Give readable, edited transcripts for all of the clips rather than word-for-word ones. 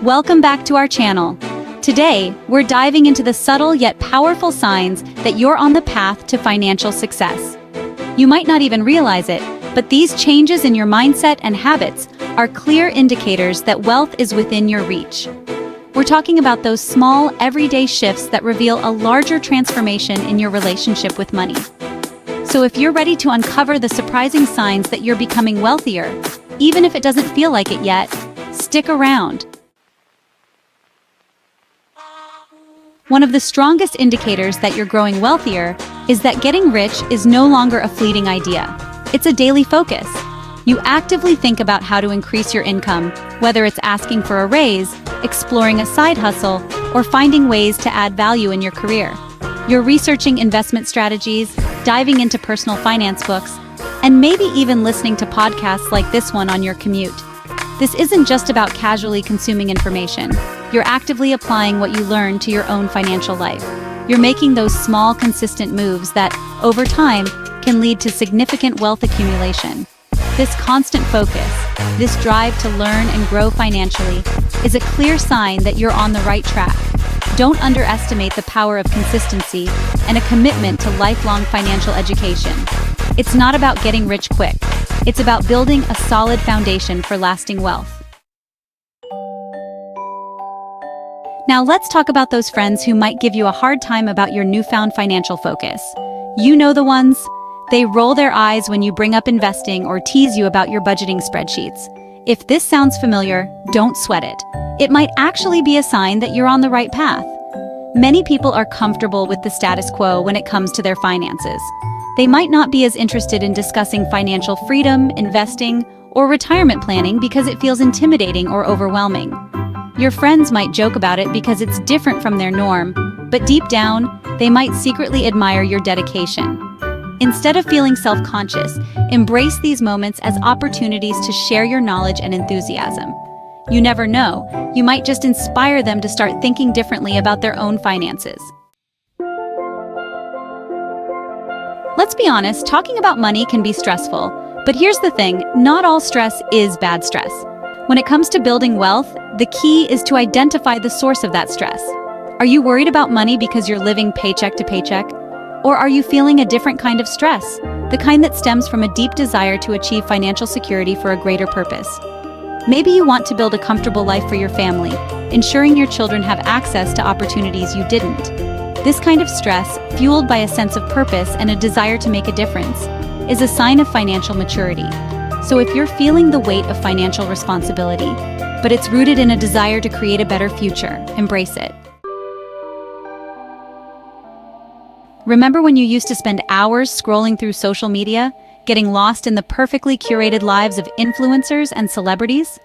Welcome back to our channel. Today, we're diving into the subtle yet powerful signs that you're on the path to financial success. You might not even realize it, but these changes in your mindset and habits are clear indicators that wealth is within your reach. We're talking about those small, everyday shifts that reveal a larger transformation in your relationship with money. So if you're ready to uncover the surprising signs that you're becoming wealthier, even if it doesn't feel like it yet, stick around. One of the strongest indicators that you're growing wealthier is that getting rich is no longer a fleeting idea. It's a daily focus. You actively think about how to increase your income, whether it's asking for a raise, exploring a side hustle, or finding ways to add value in your career. You're researching investment strategies, diving into personal finance books, and maybe even listening to podcasts like this one on your commute. This isn't just about casually consuming information. You're actively applying what you learn to your own financial life. You're making those small, consistent moves that, over time, can lead to significant wealth accumulation. This constant focus, this drive to learn and grow financially, is a clear sign that you're on the right track. Don't underestimate the power of consistency and a commitment to lifelong financial education. It's not about getting rich quick. It's about building a solid foundation for lasting wealth. Now let's talk about those friends who might give you a hard time about your newfound financial focus. You know the ones. They roll their eyes when you bring up investing or tease you about your budgeting spreadsheets. If this sounds familiar, don't sweat it. It might actually be a sign that you're on the right path. Many people are comfortable with the status quo when it comes to their finances. They might not be as interested in discussing financial freedom, investing, or retirement planning because it feels intimidating or overwhelming. Your friends might joke about it because it's different from their norm, but deep down, they might secretly admire your dedication. Instead of feeling self-conscious, embrace these moments as opportunities to share your knowledge and enthusiasm. You never know, you might just inspire them to start thinking differently about their own finances. Let's be honest, talking about money can be stressful, but here's the thing, not all stress is bad stress. When it comes to building wealth, the key is to identify the source of that stress. Are you worried about money because you're living paycheck to paycheck? Or are you feeling a different kind of stress, the kind that stems from a deep desire to achieve financial security for a greater purpose? Maybe you want to build a comfortable life for your family, ensuring your children have access to opportunities you didn't. This kind of stress, fueled by a sense of purpose and a desire to make a difference, is a sign of financial maturity. So if you're feeling the weight of financial responsibility, but it's rooted in a desire to create a better future, embrace it. Remember when you used to spend hours scrolling through social media, getting lost in the perfectly curated lives of influencers and celebrities?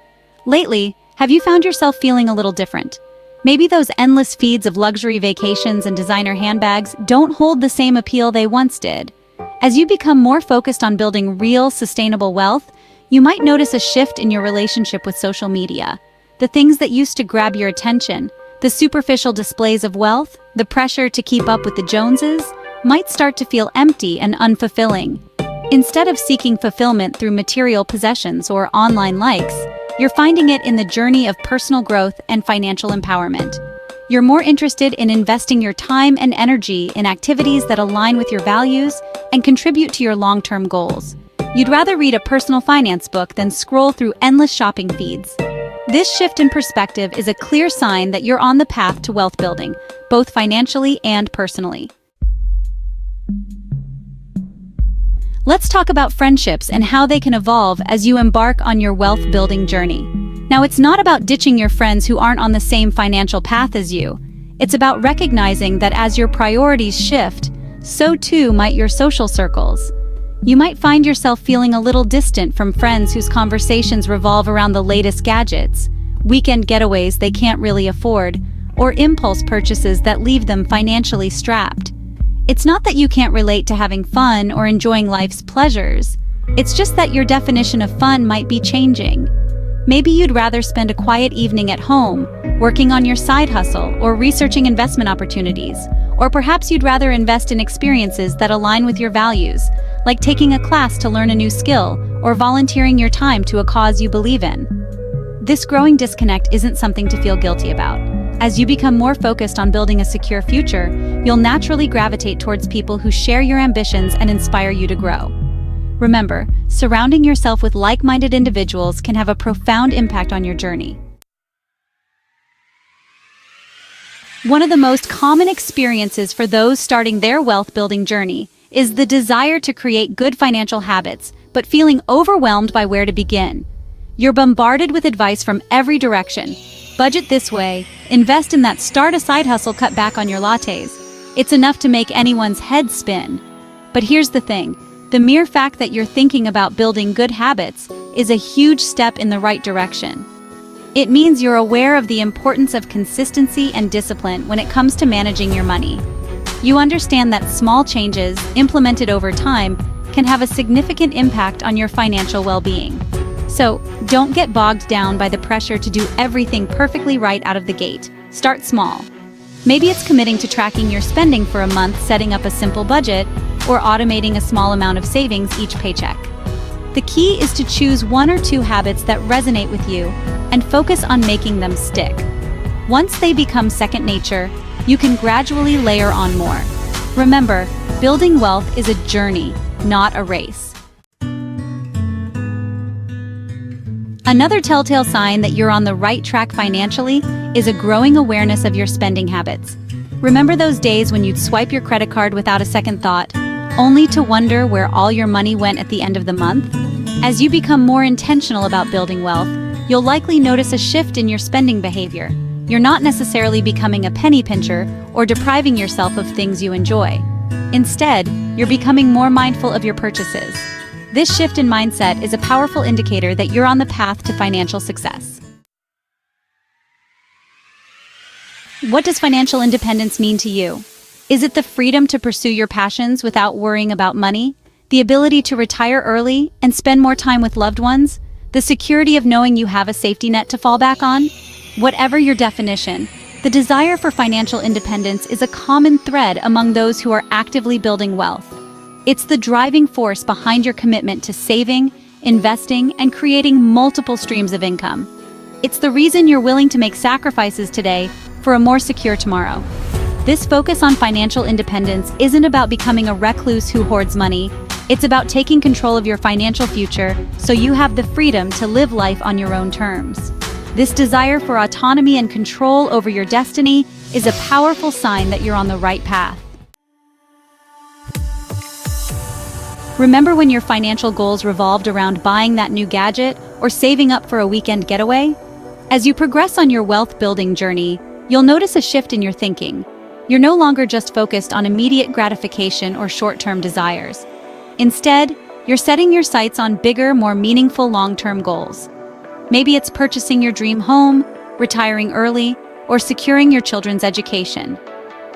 Lately, have you found yourself feeling a little different? Maybe those endless feeds of luxury vacations and designer handbags don't hold the same appeal they once did. As you become more focused on building real, sustainable wealth, you might notice a shift in your relationship with social media. The things that used to grab your attention, the superficial displays of wealth, the pressure to keep up with the Joneses, might start to feel empty and unfulfilling. Instead of seeking fulfillment through material possessions or online likes, you're finding it in the journey of personal growth and financial empowerment. You're more interested in investing your time and energy in activities that align with your values and contribute to your long-term goals. You'd rather read a personal finance book than scroll through endless shopping feeds. This shift in perspective is a clear sign that you're on the path to wealth building, both financially and personally. Let's talk about friendships and how they can evolve as you embark on your wealth-building journey. Now, it's not about ditching your friends who aren't on the same financial path as you. It's about recognizing that as your priorities shift, so too might your social circles. You might find yourself feeling a little distant from friends whose conversations revolve around the latest gadgets, weekend getaways they can't really afford, or impulse purchases that leave them financially strapped. It's not that you can't relate to having fun or enjoying life's pleasures. It's just that your definition of fun might be changing. Maybe you'd rather spend a quiet evening at home, working on your side hustle or researching investment opportunities. Or perhaps you'd rather invest in experiences that align with your values, like taking a class to learn a new skill or volunteering your time to a cause you believe in. This growing disconnect isn't something to feel guilty about. As you become more focused on building a secure future, you'll naturally gravitate towards people who share your ambitions and inspire you to grow. Remember, surrounding yourself with like-minded individuals can have a profound impact on your journey. One of the most common experiences for those starting their wealth-building journey is the desire to create good financial habits, but feeling overwhelmed by where to begin. You're bombarded with advice from every direction. Budget this way, invest in that, start a side hustle, cut back on your lattes. It's enough to make anyone's head spin. But here's the thing, the mere fact that you're thinking about building good habits is a huge step in the right direction. It means you're aware of the importance of consistency and discipline when it comes to managing your money. You understand that small changes, implemented over time, can have a significant impact on your financial well-being. So, don't get bogged down by the pressure to do everything perfectly right out of the gate. Start small. Maybe it's committing to tracking your spending for a month, setting up a simple budget, or automating a small amount of savings each paycheck. The key is to choose one or two habits that resonate with you and focus on making them stick. Once they become second nature, you can gradually layer on more. Remember, building wealth is a journey, not a race. Another telltale sign that you're on the right track financially is a growing awareness of your spending habits. Remember those days when you'd swipe your credit card without a second thought, only to wonder where all your money went at the end of the month? As you become more intentional about building wealth, you'll likely notice a shift in your spending behavior. You're not necessarily becoming a penny pincher or depriving yourself of things you enjoy. Instead, you're becoming more mindful of your purchases. This shift in mindset is a powerful indicator that you're on the path to financial success. What does financial independence mean to you? Is it the freedom to pursue your passions without worrying about money? The ability to retire early and spend more time with loved ones? The security of knowing you have a safety net to fall back on? Whatever your definition, the desire for financial independence is a common thread among those who are actively building wealth. It's the driving force behind your commitment to saving, investing, and creating multiple streams of income. It's the reason you're willing to make sacrifices today for a more secure tomorrow. This focus on financial independence isn't about becoming a recluse who hoards money. It's about taking control of your financial future so you have the freedom to live life on your own terms. This desire for autonomy and control over your destiny is a powerful sign that you're on the right path. Remember when your financial goals revolved around buying that new gadget or saving up for a weekend getaway? As you progress on your wealth-building journey, you'll notice a shift in your thinking. You're no longer just focused on immediate gratification or short-term desires. Instead, you're setting your sights on bigger, more meaningful long-term goals. Maybe it's purchasing your dream home, retiring early, or securing your children's education.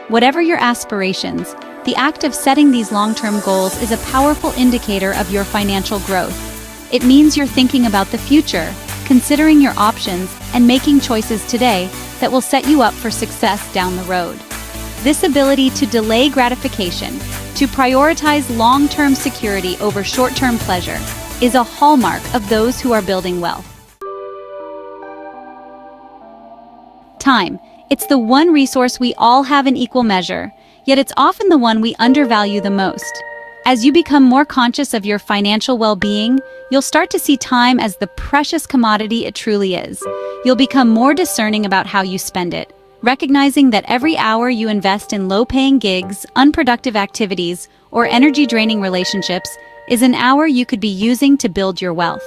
Whatever your aspirations, the act of setting these long-term goals is a powerful indicator of your financial growth. It means you're thinking about the future, considering your options, and making choices today that will set you up for success down the road. This ability to delay gratification, to prioritize long-term security over short-term pleasure, is a hallmark of those who are building wealth. Time. It's the one resource we all have in equal measure, yet it's often the one we undervalue the most. As you become more conscious of your financial well-being, you'll start to see time as the precious commodity it truly is. You'll become more discerning about how you spend it, recognizing that every hour you invest in low-paying gigs, unproductive activities, or energy-draining relationships is an hour you could be using to build your wealth.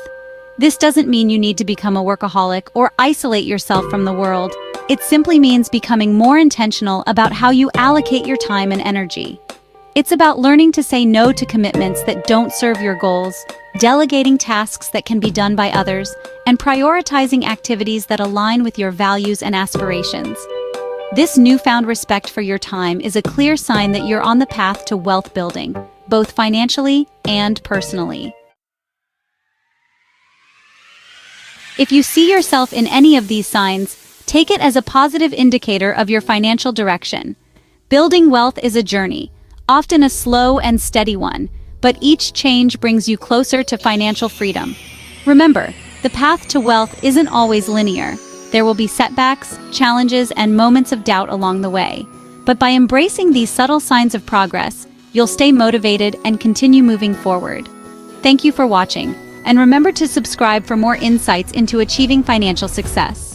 This doesn't mean you need to become a workaholic or isolate yourself from the world. It simply means becoming more intentional about how you allocate your time and energy. It's about learning to say no to commitments that don't serve your goals, delegating tasks that can be done by others, and prioritizing activities that align with your values and aspirations. This newfound respect for your time is a clear sign that you're on the path to wealth building, both financially and personally. If you see yourself in any of these signs, take it as a positive indicator of your financial direction. Building wealth is a journey, often a slow and steady one, but each change brings you closer to financial freedom. Remember, The path to wealth isn't always linear. There will be setbacks, challenges, and moments of doubt along the way. But by embracing these subtle signs of progress, you'll stay motivated and continue moving forward. Thank you for watching, and remember to subscribe for more insights into achieving financial success.